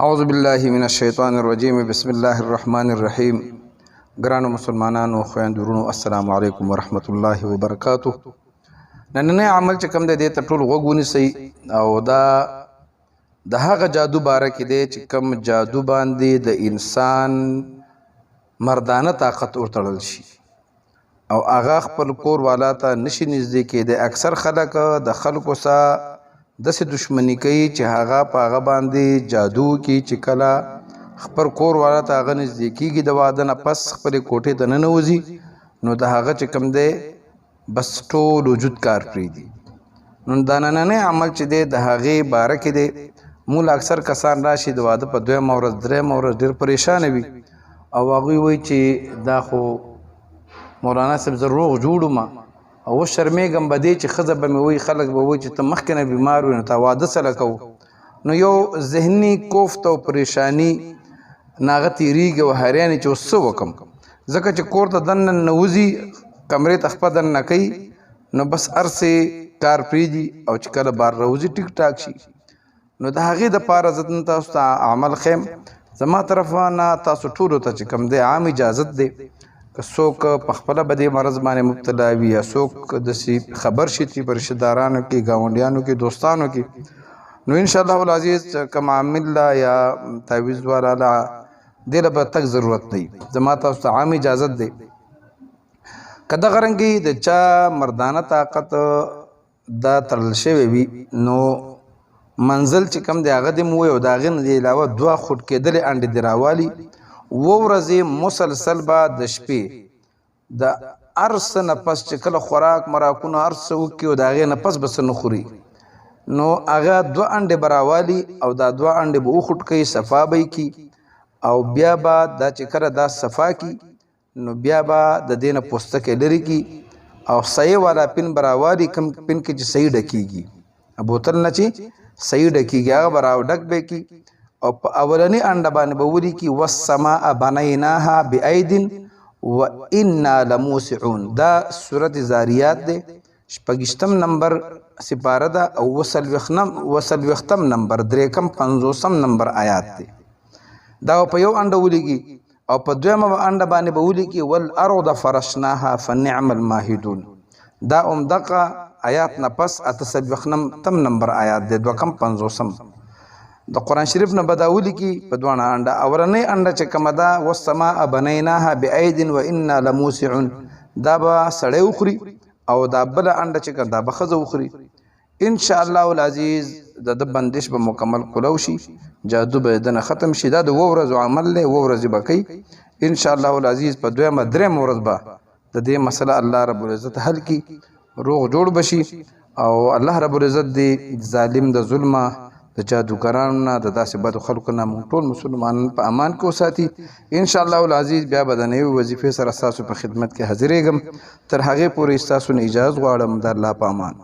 اعوذ بالله من الشیطان الرجیم بسم الله الرحمن الرحیم. ګرانو مسلمانانو خویندورونو السلام علیکم ورحمت الله وبرکاتو. نننې عمل چې کوم دی ته ټول غوږ ونیسئ او دا د هغه جادو باره کې دی چې کوم جادو باندې د انسان مردانه طاقت ورتړل شي او هغه خپل کور والا ته نشي نږدې کېدی. اکثر خلک د خلکو سره داسې دشمني کوي چې هغه په هغه باندې جادو کوي چې کله خپل کور والا ته هغه نږدې کېږي د واده نه پس خپلې کوټې ته ننوځي نو د هغه چې کوم دی بس ټول وجود کار پرېږدي. نو دا نننی عمل چې دی د هغې باره کې دی. مول اکثر کسان راشي د واده په دویمه ورځ درېیمه ورځ ډېر پریشانه وي او هغوی وایي چې دا خو مولانا صاحب زه روغ جوړ وم او اوس شرمېږم به دی چې ښځه به مې وایي خلک به وایي چې ته مخکې نه بیمار وي نو تا واده سره کوو. نو یو ذهني کوفت او پریشاني ناغه تېرېږي او حیران چې اوس څه وکړم ځکه چې کور ته دننه ننوځي کمرې ته خپه دننه کوي نو بس هر څه کار پرېږدي او چې کله بار راوځي ټیک ټاک شي. نو د هغې دپاره زه نن تاسو ته عمل ښیم. زما طرفه نه تاسو ټولو ته چې کوم دی عام اجازت دی که څوک په خپله به دې مرض باندې مبتلا وي یا څوک داسې خبر شي چې په رشتهدارانو کې ګاونډیانو کې دوستانو کې نو انشاءالله العزیز کوم عامل لا یا تعویض والا لا دې له به تک ضرورت دی. زما تاسو ته عام اجازت دی. که دغه رنګې د چا مردانه طاقت دا تړل شوی وي نو منزل چې کوم دی هغه دې مو وایي او د هغې نه د علاوه 2 خوټ کېدلې انډې دې راوالي 2 ورځې مسلسل به د شپې د هر څه نه پس چې کله خوراک مراکونه هر څه وکړي او د هغې نه پس به څه نه خوري نو هغه 2 انډې به راوالي او دا 2 انډې به وخوټ کوي صفا به یې کړي او بیا به دا چې کله دا صفا کړي نو بیا به د دې نه پوستکی لرې کړي او صحیح والا پن به راوالي کوم پن کې چې صحیح ډکېږي بوتل نه چې صحیح ډکېږي هغه به راوډک به کړي او په اولنی انډه باندې به ولیکي والسماء بنیناها بأید وإنا لموسعون. دا سورت زاریات دی 26 نمبر سپاره ده او 40 نمبر 53 نمبر آیات دی. دا په یو انډه ولیکي او په دویمه انډه باندې به ولیکي والارض فرشناها فنعم الماهدون. دا دغه آیات نه پس 48 نمبر آیات دی 250 د قرآن شریف نه به دا ولیکي په دواړه انډه. اولنۍ انډه چې کومه ده والسماء بنیناها بأید وإنا لموسعون دا به سړی وخوري او دا بله انډه چې کوم دا به ښځه وخوري. انشاءالله العزیز د ده بندش به مکمل کولو شي جادو به د نه ختم شي. دا د 2 ورځو عمل دی 2 ورځې به کوي انشاءالله العزیز. په دویمه درېیمه ورځ به د دې مسله الله رب العزت حل کړي روغ جوړ بشي او الله رب العزت دې ظالم د ظلمه د جادوګرانو نه د داسې بدو خلکو نه موږ ټول مسلمانان په امان کې وساتي انشاءالله العزیز. بیا به د نوې وظیفې سره ستاسو په خدمت کې حاضرېږم. تر هغې پورې ستاسو نه اجازه غواړم د الله په امان.